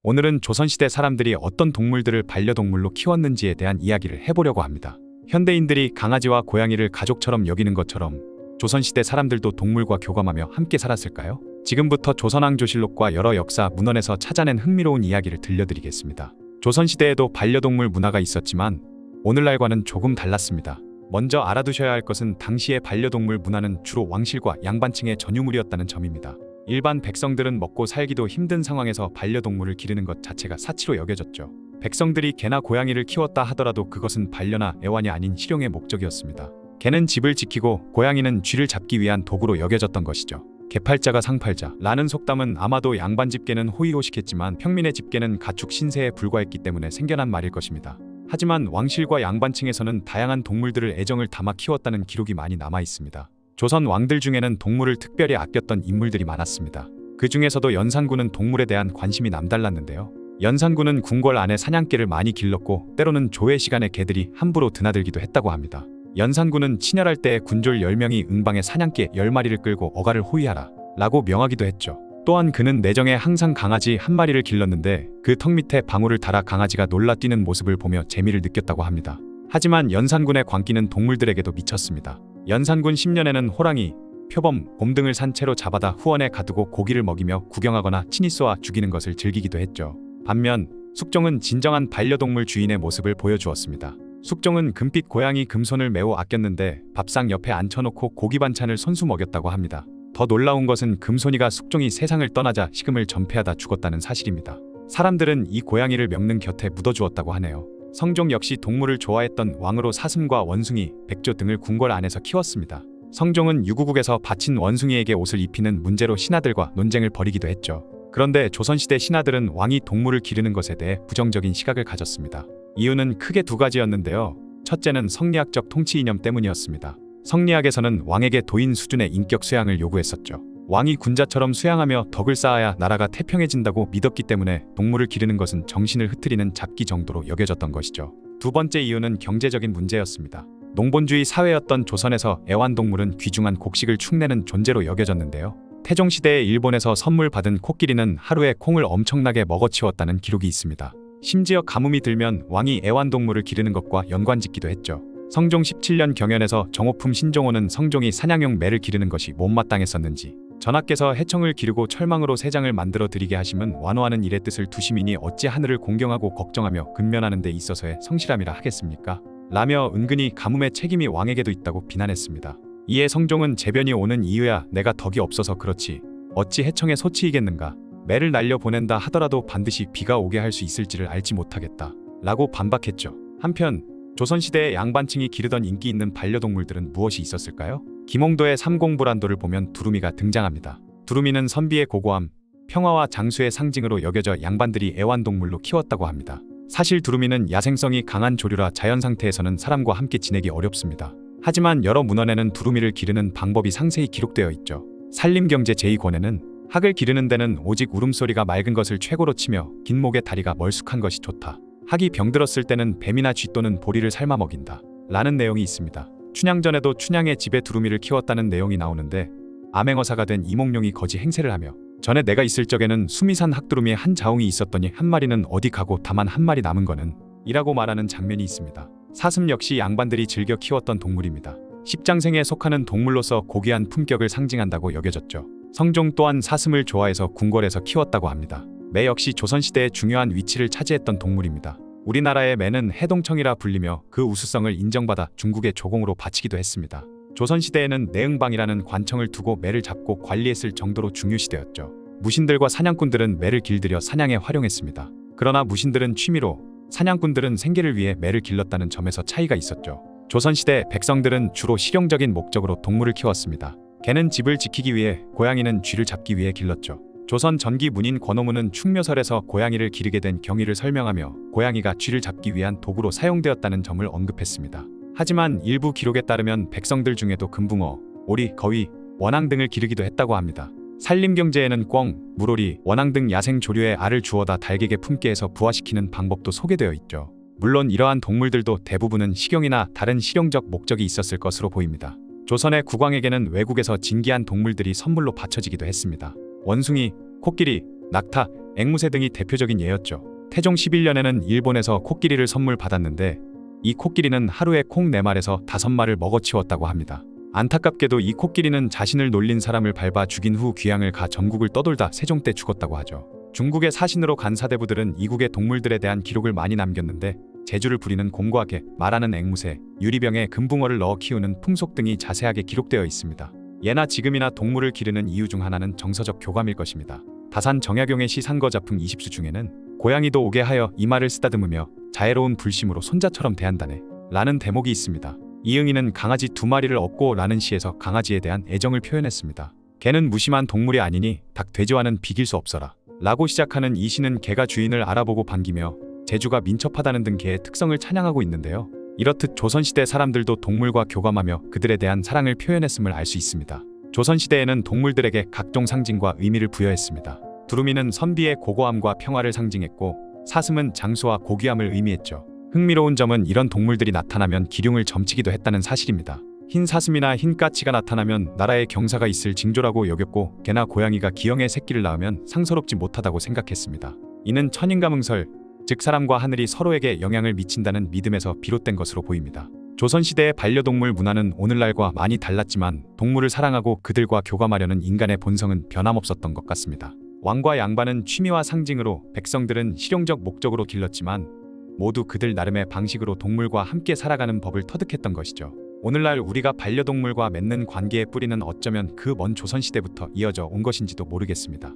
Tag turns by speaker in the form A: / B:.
A: 오늘은 조선시대 사람들이 어떤 동물들을 반려동물로 키웠는지에 대한 이야기를 해보려고 합니다. 현대인들이 강아지와 고양이를 가족처럼 여기는 것처럼 조선시대 사람들도 동물과 교감하며 함께 살았을까요? 지금부터 조선왕조실록과 여러 역사 문헌에서 찾아낸 흥미로운 이야기를 들려드리겠습니다. 조선시대에도 반려동물 문화가 있었지만 오늘날과는 조금 달랐습니다. 먼저 알아두셔야 할 것은 당시의 반려동물 문화는 주로 왕실과 양반층의 전유물이었다는 점입니다. 일반 백성들은 먹고 살기도 힘든 상황에서 반려동물을 기르는 것 자체가 사치로 여겨졌죠. 백성들이 개나 고양이를 키웠다 하더라도 그것은 반려나 애완이 아닌 실용의 목적이었습니다. 개는 집을 지키고 고양이는 쥐를 잡기 위한 도구로 여겨졌던 것이죠. 개팔자가 상팔자라는 속담은 아마도 양반집 개는 호의호식했지만 평민의 집개는 가축 신세에 불과했기 때문에 생겨난 말일 것입니다. 하지만 왕실과 양반층에서는 다양한 동물들을 애정을 담아 키웠다는 기록이 많이 남아 있습니다. 조선 왕들 중에는 동물을 특별히 아꼈던 인물들이 많았습니다. 그 중에서도 연산군은 동물에 대한 관심이 남달랐는데요. 연산군은 궁궐 안에 사냥개를 많이 길렀고 때로는 조회 시간에 개들이 함부로 드나들기도 했다고 합니다. 연산군은 친혈할 때에 군졸 10명이 응방에 사냥개 10마리를 끌고 어가를 호위하라 라고 명하기도 했죠. 또한 그는 내정에 항상 강아지 한 마리를 길렀는데 그 턱 밑에 방울을 달아 강아지가 놀라 뛰는 모습을 보며 재미를 느꼈다고 합니다. 하지만 연산군의 광기는 동물들에게도 미쳤습니다. 연산군 10년에는 호랑이, 표범, 곰 등을 산채로 잡아다 후원에 가두고 고기를 먹이며 구경하거나 친히 쏘아 죽이는 것을 즐기기도 했죠. 반면 숙종은 진정한 반려동물 주인의 모습을 보여주었습니다. 숙종은 금빛 고양이 금손을 매우 아꼈는데 밥상 옆에 앉혀놓고 고기 반찬을 손수 먹였다고 합니다. 더 놀라운 것은 금손이가 숙종이 세상을 떠나자 식음을 전폐하다 죽었다는 사실입니다. 사람들은 이 고양이를 명릉 곁에 묻어주었다고 하네요. 성종 역시 동물을 좋아했던 왕으로 사슴과 원숭이, 백조 등을 궁궐 안에서 키웠습니다. 성종은 유구국에서 바친 원숭이에게 옷을 입히는 문제로 신하들과 논쟁을 벌이기도 했죠. 그런데 조선시대 신하들은 왕이 동물을 기르는 것에 대해 부정적인 시각을 가졌습니다. 이유는 크게 두 가지였는데요. 첫째는 성리학적 통치 이념 때문이었습니다. 성리학에서는 왕에게 도인 수준의 인격 수양을 요구했었죠. 왕이 군자처럼 수양하며 덕을 쌓아야 나라가 태평해진다고 믿었기 때문에 동물을 기르는 것은 정신을 흐트리는 잡기 정도로 여겨졌던 것이죠. 두 번째 이유는 경제적인 문제였습니다. 농본주의 사회였던 조선에서 애완동물은 귀중한 곡식을 축내는 존재로 여겨졌는데요. 태종시대에 일본에서 선물 받은 코끼리는 하루에 콩을 엄청나게 먹어치웠다는 기록이 있습니다. 심지어 가뭄이 들면 왕이 애완동물을 기르는 것과 연관짓기도 했죠. 성종 17년 경연에서 정호품 신종호는 성종이 사냥용 매를 기르는 것이 못마땅했었는지 전하께서 해청을 기르고 철망으로 새장을 만들어 드리게 하심은 완호하는 일의 뜻을 두심이니 어찌 하늘을 공경하고 걱정하며 근면하는 데 있어서의 성실함이라 하겠습니까? 라며 은근히 가뭄의 책임이 왕에게도 있다고 비난했습니다. 이에 성종은 재변이 오는 이유야 내가 덕이 없어서 그렇지 어찌 해청에 소치이겠는가? 매를 날려보낸다 하더라도 반드시 비가 오게 할 수 있을지를 알지 못하겠다 라고 반박했죠. 한편 조선시대의 양반층이 기르던 인기 있는 반려동물들은 무엇이 있었을까요? 김홍도의 삼공불안도를 보면 두루미가 등장합니다. 두루미는 선비의 고고함, 평화와 장수의 상징으로 여겨져 양반들이 애완동물로 키웠다고 합니다. 사실 두루미는 야생성이 강한 조류라 자연 상태에서는 사람과 함께 지내기 어렵습니다. 하지만 여러 문헌에는 두루미를 기르는 방법이 상세히 기록되어 있죠. 산림경제 제2권에는 학을 기르는 데는 오직 울음소리가 맑은 것을 최고로 치며 긴 목의 다리가 멀쑥한 것이 좋다. 학이 병들었을 때는 뱀이나 쥐 또는 보리를 삶아 먹인다 라는 내용이 있습니다. 춘향전에도 춘향의 집에 두루미를 키웠다는 내용이 나오는데 암행어사가 된 이몽룡이 거지 행세를 하며 전에 내가 있을 적에는 수미산 학두루미에 한 자웅이 있었더니 한 마리는 어디 가고 다만 한 마리 남은 거는 이라고 말하는 장면이 있습니다. 사슴 역시 양반들이 즐겨 키웠던 동물입니다. 십장생에 속하는 동물로서 고귀한 품격을 상징한다고 여겨졌죠. 성종 또한 사슴을 좋아해서 궁궐에서 키웠다고 합니다. 매 역시 조선시대의 중요한 위치를 차지했던 동물입니다. 우리나라의 매는 해동청이라 불리며 그 우수성을 인정받아 중국의 조공으로 바치기도 했습니다. 조선시대에는 내응방이라는 관청을 두고 매를 잡고 관리했을 정도로 중요시되었죠. 무신들과 사냥꾼들은 매를 길들여 사냥에 활용했습니다. 그러나 무신들은 취미로, 사냥꾼들은 생계를 위해 매를 길렀다는 점에서 차이가 있었죠. 조선시대 백성들은 주로 실용적인 목적으로 동물을 키웠습니다. 개는 집을 지키기 위해, 고양이는 쥐를 잡기 위해 길렀죠. 조선 전기 문인 권오무는 충묘설에서 고양이를 기르게 된 경위를 설명하며 고양이가 쥐를 잡기 위한 도구로 사용되었다는 점을 언급했습니다. 하지만 일부 기록에 따르면 백성들 중에도 금붕어, 오리, 거위, 원앙 등을 기르기도 했다고 합니다. 산림경제에는 꿩, 물오리, 원앙 등 야생 조류의 알을 주워다 달객에 품게 해서 부화시키는 방법도 소개되어 있죠. 물론 이러한 동물들도 대부분은 식용이나 다른 실용적 목적이 있었을 것으로 보입니다. 조선의 국왕에게는 외국에서 진귀한 동물들이 선물로 바쳐지기도 했습니다. 원숭이, 코끼리, 낙타, 앵무새 등이 대표적인 예였죠. 태종 11년에는 일본에서 코끼리를 선물 받았는데 이 코끼리는 하루에 콩 4마리에서 5마리를 먹어치웠다고 합니다. 안타깝게도 이 코끼리는 자신을 놀린 사람을 밟아 죽인 후 귀향을 가 전국을 떠돌다 세종 때 죽었다고 하죠. 중국의 사신으로 간 사대부들은 이국의 동물들에 대한 기록을 많이 남겼는데 재주를 부리는 곰과 개, 말하는 앵무새, 유리병에 금붕어를 넣어 키우는 풍속 등이 자세하게 기록되어 있습니다. 예나 지금이나 동물을 기르는 이유 중 하나는 정서적 교감일 것입니다. 다산 정약용의 시 산거자풍 20수 중에는 고양이도 오게 하여 이마를 쓰다듬으며 자애로운 불심으로 손자처럼 대한다네 라는 대목이 있습니다. 이응이는 강아지 2마리를 얻고 라는 시에서 강아지에 대한 애정을 표현했습니다. 개는 무심한 동물이 아니니 닭 돼지와는 비길 수 없어라 라고 시작하는 이 시는 개가 주인을 알아보고 반기며 재주가 민첩하다는 등 개의 특성을 찬양하고 있는데요. 이렇듯 조선시대 사람들도 동물과 교감하며 그들에 대한 사랑을 표현했음을 알 수 있습니다. 조선시대에는 동물들에게 각종 상징과 의미를 부여했습니다. 두루미는 선비의 고고함과 평화를 상징했고 사슴은 장수와 고귀함을 의미했죠. 흥미로운 점은 이런 동물들이 나타나면 기륭을 점치기도 했다는 사실입니다. 흰 사슴이나 흰 까치가 나타나면 나라에 경사가 있을 징조라고 여겼고 개나 고양이가 기형의 새끼를 낳으면 상서롭지 못하다고 생각했습니다. 이는 천인감응설, 즉 사람과 하늘이 서로에게 영향을 미친다는 믿음에서 비롯된 것으로 보입니다. 조선시대의 반려동물 문화는 오늘날과 많이 달랐지만 동물을 사랑하고 그들과 교감하려는 인간의 본성은 변함없었던 것 같습니다. 왕과 양반은 취미와 상징으로, 백성들은 실용적 목적으로 길렀지만 모두 그들 나름의 방식으로 동물과 함께 살아가는 법을 터득했던 것이죠. 오늘날 우리가 반려동물과 맺는 관계의 뿌리는 어쩌면 그 먼 조선시대부터 이어져 온 것인지도 모르겠습니다.